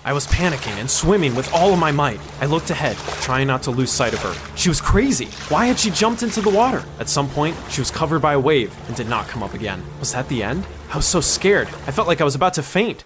I was panicking and swimming with all of my might. I looked ahead, trying not to lose sight of her. She was crazy. Why had she jumped into the water? At some point, she was covered by a wave and did not come up again. Was that the end? I was so scared. I felt like I was about to faint.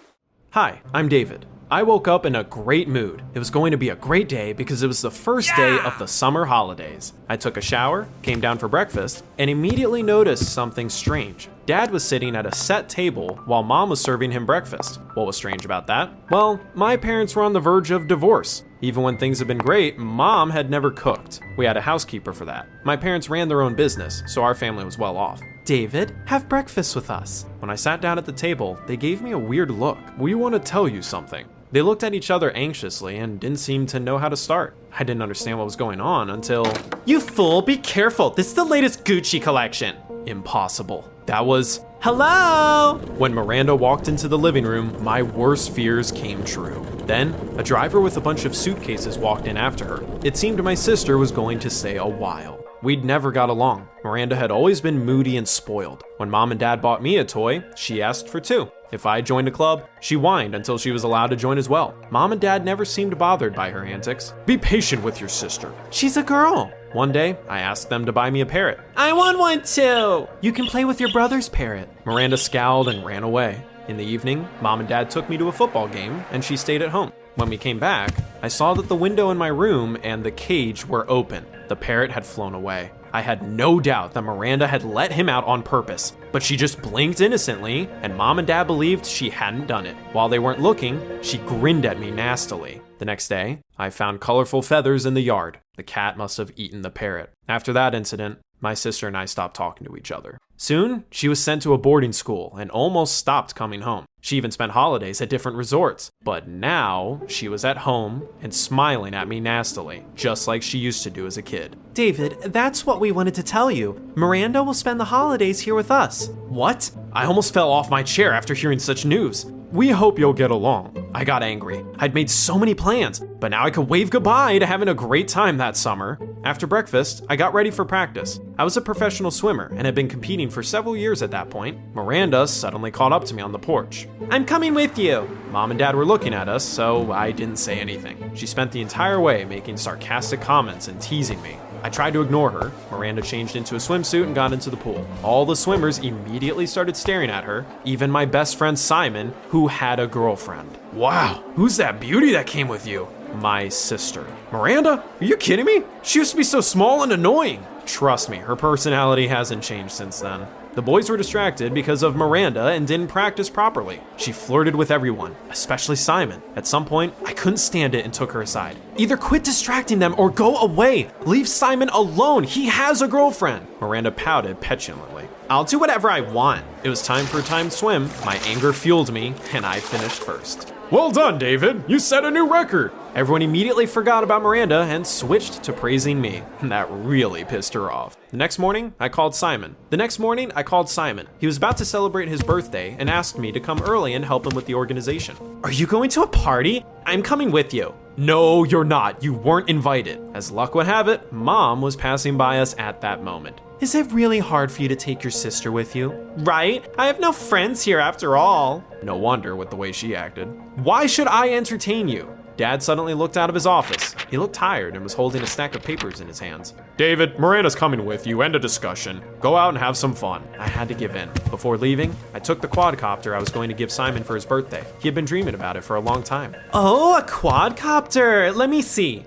Hi, I'm David. I woke up in a great mood. It was going to be a great day because it was the first day of the summer holidays. I took a shower, came down for breakfast, and immediately noticed something strange. Dad was sitting at a set table while Mom was serving him breakfast. What was strange about that? Well, my parents were on the verge of divorce. Even when things had been great, Mom had never cooked. We had a housekeeper for that. My parents ran their own business, so our family was well off. David, have breakfast with us. When I sat down at the table, they gave me a weird look. We want to tell you something. They looked at each other anxiously and didn't seem to know how to start. I didn't understand what was going on until... You fool, be careful. This is the latest Gucci collection. Impossible. That was... Hello! When Miranda walked into the living room, my worst fears came true. Then, a driver with a bunch of suitcases walked in after her. It seemed my sister was going to stay a while. We'd never got along. Miranda had always been moody and spoiled. When Mom and Dad bought me a toy, she asked for two. If I joined a club, she whined until she was allowed to join as well. Mom and Dad never seemed bothered by her antics. Be patient with your sister. She's a girl. One day, I asked them to buy me a parrot. I want one too. You can play with your brother's parrot. Miranda scowled and ran away. In the evening, Mom and Dad took me to a football game and she stayed at home. When we came back, I saw that the window in my room and the cage were open. The parrot had flown away. I had no doubt that Miranda had let him out on purpose, but she just blinked innocently, and Mom and Dad believed she hadn't done it. While they weren't looking, she grinned at me nastily. The next day, I found colorful feathers in the yard. The cat must have eaten the parrot. After that incident, my sister and I stopped talking to each other. Soon, she was sent to a boarding school and almost stopped coming home. She even spent holidays at different resorts. But now, she was at home and smiling at me nastily, just like she used to do as a kid. David, that's what we wanted to tell you. Miranda will spend the holidays here with us. What? I almost fell off my chair after hearing such news. We hope you'll get along. I got angry. I'd made so many plans, but now I could wave goodbye to having a great time that summer. After breakfast, I got ready for practice. I was a professional swimmer and had been competing for several years at that point. Miranda suddenly caught up to me on the porch. I'm coming with you. Mom and Dad were looking at us, so I didn't say anything. She spent the entire way making sarcastic comments and teasing me. I tried to ignore her. Miranda changed into a swimsuit and got into the pool. All the swimmers immediately started staring at her, even my best friend Simon, who had a girlfriend. Wow, who's that beauty that came with you? My sister. Miranda? Are you kidding me? She used to be so small and annoying. Trust me, her personality hasn't changed since then. The boys were distracted because of Miranda and didn't practice properly. She flirted with everyone, especially Simon. At some point, I couldn't stand it and took her aside. Either quit distracting them or go away. Leave Simon alone. He has a girlfriend. Miranda pouted petulantly. I'll do whatever I want. It was time for a timed swim. My anger fueled me, and I finished first. Well done, David. You set a new record. Everyone immediately forgot about Miranda and switched to praising me. That really pissed her off. The next morning, I called Simon. He was about to celebrate his birthday and asked me to come early and help him with the organization. Are you going to a party? I'm coming with you. No, you're not. You weren't invited. As luck would have it, Mom was passing by us at that moment. Is it really hard for you to take your sister with you? Right? I have no friends here after all. No wonder with the way she acted. Why should I entertain you? Dad suddenly looked out of his office. He looked tired and was holding a stack of papers in his hands. David, Miranda's coming with you. End of discussion. Go out and have some fun. I had to give in. Before leaving, I took the quadcopter I was going to give Simon for his birthday. He had been dreaming about it for a long time. Oh, a quadcopter. Let me see.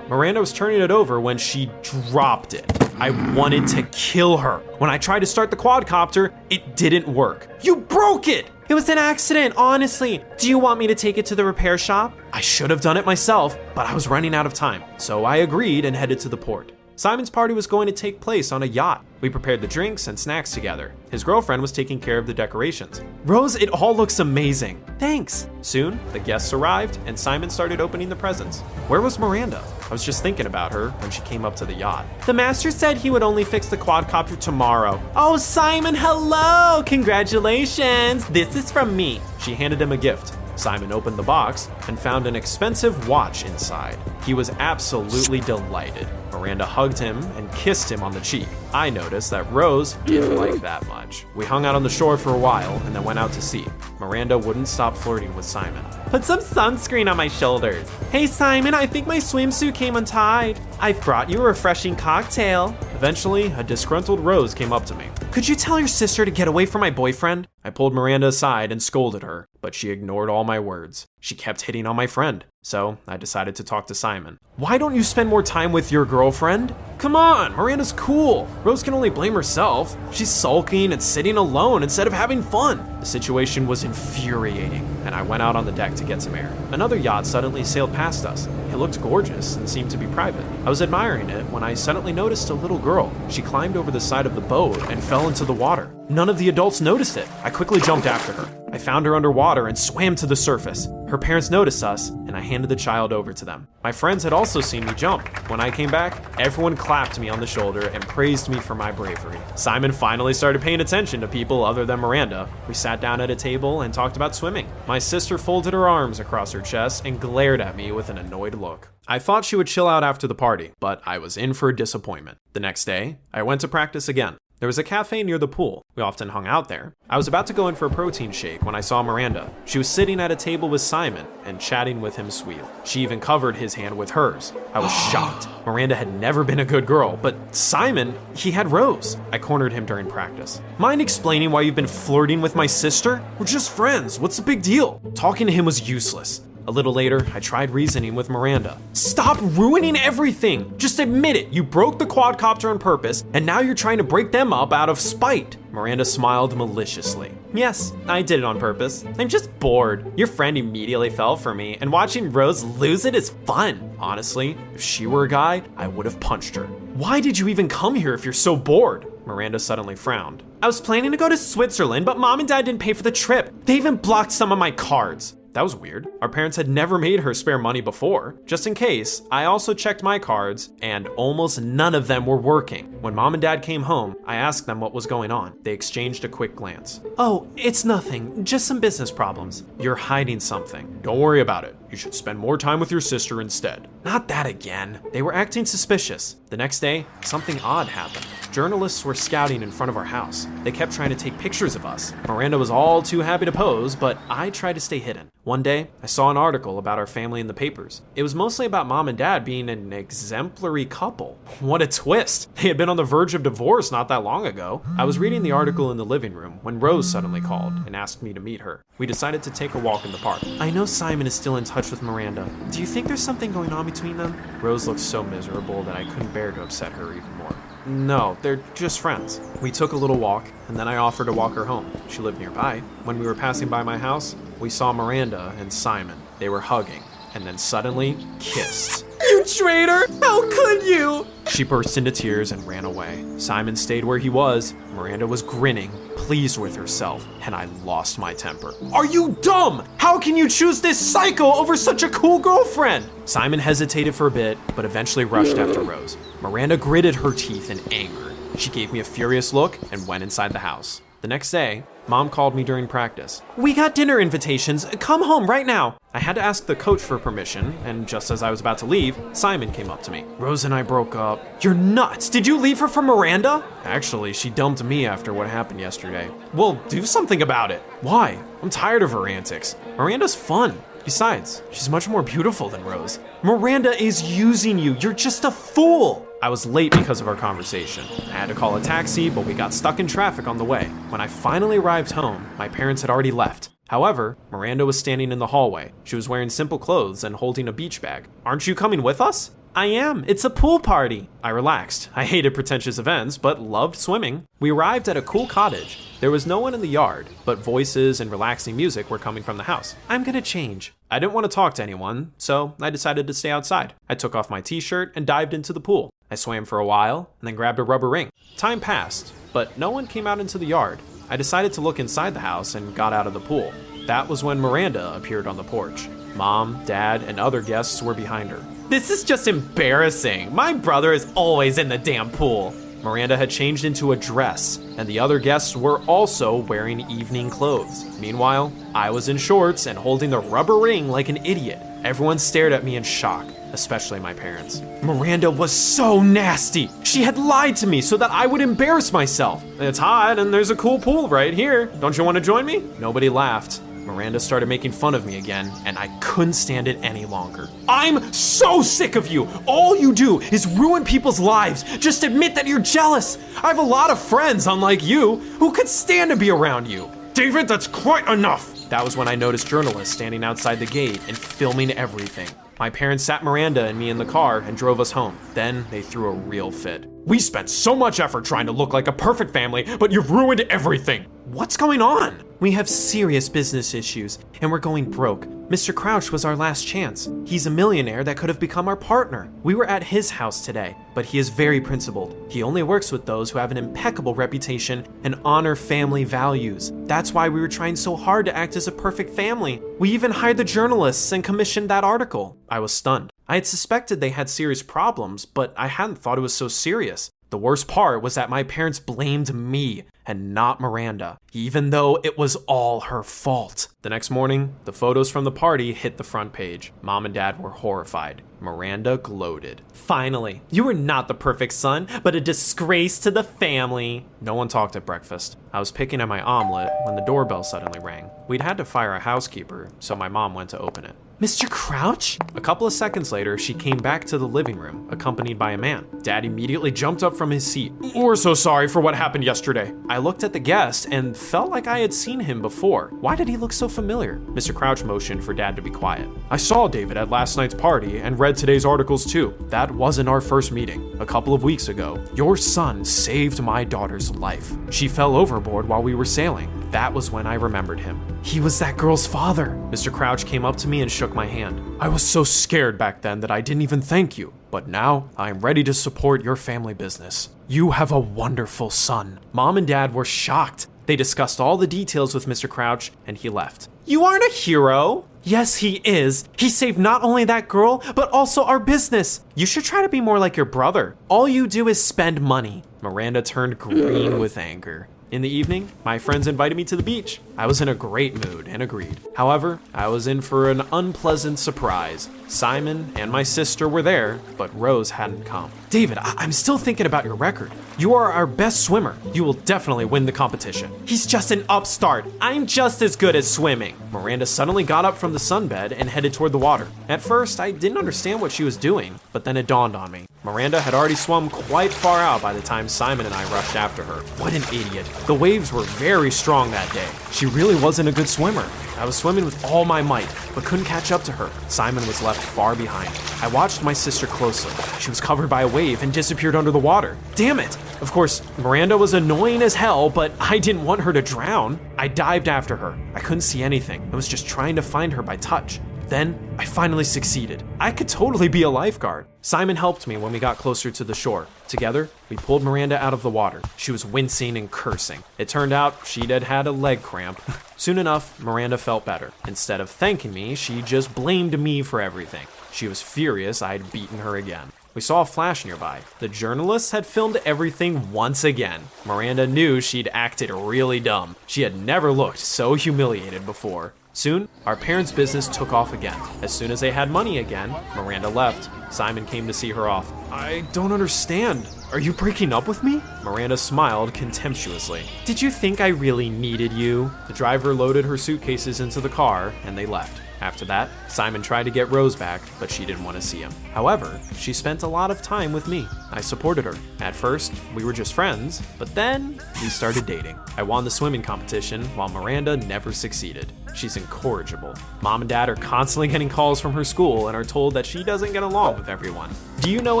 Miranda was turning it over when she dropped it. I wanted to kill her. When I tried to start the quadcopter, it didn't work. You broke it! It was an accident, honestly. Do you want me to take it to the repair shop? I should have done it myself, but I was running out of time. So I agreed and headed to the port. Simon's party was going to take place on a yacht. We prepared the drinks and snacks together. His girlfriend was taking care of the decorations. Rose, it all looks amazing. Thanks. Soon, the guests arrived and Simon started opening the presents. Where was Miranda? I was just thinking about her when she came up to the yacht. The master said he would only fix the quadcopter tomorrow. Oh, Simon, hello! Congratulations! This is from me. She handed him a gift. Simon opened the box and found an expensive watch inside. He was absolutely delighted. Miranda hugged him and kissed him on the cheek. I noticed that Rose didn't like that much. We hung out on the shore for a while and then went out to sea. Miranda wouldn't stop flirting with Simon. Put some sunscreen on my shoulders. Hey Simon, I think my swimsuit came untied. I've brought you a refreshing cocktail. Eventually, a disgruntled Rose came up to me. Could you tell your sister to get away from my boyfriend? I pulled Miranda aside and scolded her, but she ignored all my words. She kept hitting on my friend, so I decided to talk to Simon. Why don't you spend more time with your girlfriend? Come on, Miranda's cool. Rose can only blame herself. She's sulking and sitting alone instead of having fun. The situation was infuriating, and I went out on the deck to get some air. Another yacht suddenly sailed past us. It looked gorgeous and seemed to be private. I was admiring it when I suddenly noticed a little girl. She climbed over the side of the boat and fell into the water. None of the adults noticed it. I quickly jumped after her. I found her underwater and swam to the surface. Her parents noticed us, and I handed the child over to them. My friends had also seen me jump. When I came back, everyone clapped me on the shoulder and praised me for my bravery. Simon finally started paying attention to people other than Miranda. We sat down at a table and talked about swimming. My sister folded her arms across her chest and glared at me with an annoyed look. I thought she would chill out after the party, but I was in for a disappointment. The next day, I went to practice again. There was a cafe near the pool. We often hung out there. I was about to go in for a protein shake when I saw Miranda. She was sitting at a table with Simon and chatting with him sweetly. She even covered his hand with hers. I was shocked. Miranda had never been a good girl, but Simon, he had Rose. I cornered him during practice. Mind explaining why you've been flirting with my sister? We're just friends. What's the big deal? Talking to him was useless. A little later, I tried reasoning with Miranda. Stop ruining everything! Just admit it, you broke the quadcopter on purpose, and now you're trying to break them up out of spite. Miranda smiled maliciously. Yes, I did it on purpose. I'm just bored. Your friend immediately fell for me, and watching Rose lose it is fun. Honestly, if she were a guy, I would have punched her. Why did you even come here if you're so bored? Miranda suddenly frowned. I was planning to go to Switzerland, but Mom and Dad didn't pay for the trip. They even blocked some of my cards. That was weird. Our parents had never made her spare money before. Just in case, I also checked my cards, and almost none of them were working. When Mom and Dad came home, I asked them what was going on. They exchanged a quick glance. Oh, it's nothing. Just some business problems. You're hiding something. Don't worry about it. You should spend more time with your sister instead. Not that again. They were acting suspicious. The next day, something odd happened. Journalists were scouting in front of our house. They kept trying to take pictures of us. Miranda was all too happy to pose, but I tried to stay hidden. One day, I saw an article about our family in the papers. It was mostly about Mom and Dad being an exemplary couple. What a twist. They had been on the verge of divorce not that long ago. I was reading the article in the living room when Rose suddenly called and asked me to meet her. We decided to take a walk in the park. I know Simon is still in touch with Miranda. Do you think there's something going on between them? Rose looked so miserable that I couldn't bear to upset her even more. No, they're just friends. We took a little walk, and then I offered to walk her home. She lived nearby. When we were passing by my house, we saw Miranda and Simon. They were hugging, and then suddenly kissed. You traitor! How could you? She burst into tears and ran away. Simon stayed where he was. Miranda was grinning, pleased with herself, and I lost my temper. Are you dumb? How can you choose this psycho over such a cool girlfriend? Simon hesitated for a bit, but eventually rushed after Rose. Miranda gritted her teeth in anger. She gave me a furious look and went inside the house. The next day, Mom called me during practice. We got dinner invitations. Come home right now. I had to ask the coach for permission, and just as I was about to leave, Simon came up to me. Rose and I broke up. You're nuts. Did you leave her for Miranda? Actually, she dumped me after what happened yesterday. Well, do something about it. Why? I'm tired of her antics. Miranda's fun. Besides, she's much more beautiful than Rose. Miranda is using you. You're just a fool. I was late because of our conversation. I had to call a taxi, but we got stuck in traffic on the way. When I finally arrived home, my parents had already left. However, Miranda was standing in the hallway. She was wearing simple clothes and holding a beach bag. Aren't you coming with us? I am. It's a pool party. I relaxed. I hated pretentious events, but loved swimming. We arrived at a cool cottage. There was no one in the yard, but voices and relaxing music were coming from the house. I'm gonna change. I didn't want to talk to anyone, so I decided to stay outside. I took off my t-shirt and dived into the pool. I swam for a while and then grabbed a rubber ring. Time passed, but no one came out into the yard. I decided to look inside the house and got out of the pool. That was when Miranda appeared on the porch. Mom, Dad, and other guests were behind her. This is just embarrassing. My brother is always in the damn pool. Miranda had changed into a dress, and the other guests were also wearing evening clothes. Meanwhile, I was in shorts and holding the rubber ring like an idiot. Everyone stared at me in shock, especially my parents. Miranda was so nasty. She had lied to me so that I would embarrass myself. It's hot and there's a cool pool right here. Don't you want to join me? Nobody laughed. Miranda started making fun of me again, and I couldn't stand it any longer. I'm so sick of you! All you do is ruin people's lives. Just admit that you're jealous. I have a lot of friends, unlike you, who could stand to be around you. David, that's quite enough! That was when I noticed journalists standing outside the gate and filming everything. My parents sat Miranda and me in the car and drove us home. Then they threw a real fit. We spent so much effort trying to look like a perfect family, but you've ruined everything. What's going on? We have serious business issues, and we're going broke. Mr. Crouch was our last chance. He's a millionaire that could have become our partner. We were at his house today, but he is very principled. He only works with those who have an impeccable reputation and honor family values. That's why we were trying so hard to act as a perfect family. We even hired the journalists and commissioned that article. I was stunned. I had suspected they had serious problems, but I hadn't thought it was so serious. The worst part was that my parents blamed me and not Miranda, even though it was all her fault. The next morning, the photos from the party hit the front page. Mom and Dad were horrified. Miranda gloated. Finally, you were not the perfect son, but a disgrace to the family. No one talked at breakfast. I was picking at my omelet when the doorbell suddenly rang. We'd had to fire a housekeeper, so my mom went to open it. Mr. Crouch? A couple of seconds later, she came back to the living room, accompanied by a man. Dad immediately jumped up from his seat. We're so sorry for what happened yesterday. I looked at the guest and felt like I had seen him before. Why did he look so familiar? Mr. Crouch motioned for Dad to be quiet. I saw David at last night's party and read today's articles too. That wasn't our first meeting. A couple of weeks ago, your son saved my daughter's life. She fell overboard while we were sailing. That was when I remembered him. He was that girl's father. Mr. Crouch came up to me and shook my hand. I was so scared back then that I didn't even thank you. But now, I am ready to support your family business. You have a wonderful son. Mom and Dad were shocked. They discussed all the details with Mr. Crouch, and he left. You aren't a hero. Yes, he is. He saved not only that girl, but also our business. You should try to be more like your brother. All you do is spend money. Miranda turned green with anger. In the evening, my friends invited me to the beach. I was in a great mood and agreed. However, I was in for an unpleasant surprise. Simon and my sister were there, but Rose hadn't come. David, I'm still thinking about your record. You are our best swimmer. You will definitely win the competition. He's just an upstart. I'm just as good as swimming. Miranda suddenly got up from the sunbed and headed toward the water. At first, I didn't understand what she was doing, but then it dawned on me. Miranda had already swum quite far out by the time Simon and I rushed after her. What an idiot. The waves were very strong that day. She really wasn't a good swimmer. I was swimming with all my might, but couldn't catch up to her. Simon was left far behind. I watched my sister closely. She was covered by a wave and disappeared under the water. Damn it! Of course, Miranda was annoying as hell, but I didn't want her to drown. I dived after her. I couldn't see anything. I was just trying to find her by touch. Then, I finally succeeded. I could totally be a lifeguard. Simon helped me when we got closer to the shore. Together, we pulled Miranda out of the water. She was wincing and cursing. It turned out she'd had a leg cramp. Soon enough, Miranda felt better. Instead of thanking me, she just blamed me for everything. She was furious I'd beaten her again. We saw a flash nearby. The journalists had filmed everything once again. Miranda knew she'd acted really dumb. She had never looked so humiliated before. Soon, our parents' business took off again. As soon as they had money again, Miranda left. Simon came to see her off. I don't understand. Are you breaking up with me? Miranda smiled contemptuously. Did you think I really needed you? The driver loaded her suitcases into the car, and they left. After that, Simon tried to get Rose back, but she didn't want to see him. However, she spent a lot of time with me. I supported her. At first, we were just friends, but then we started dating. I won the swimming competition, while Miranda never succeeded. She's incorrigible. Mom and Dad are constantly getting calls from her school and are told that she doesn't get along with everyone. Do you know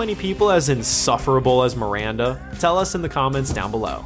any people as insufferable as Miranda? Tell us in the comments down below.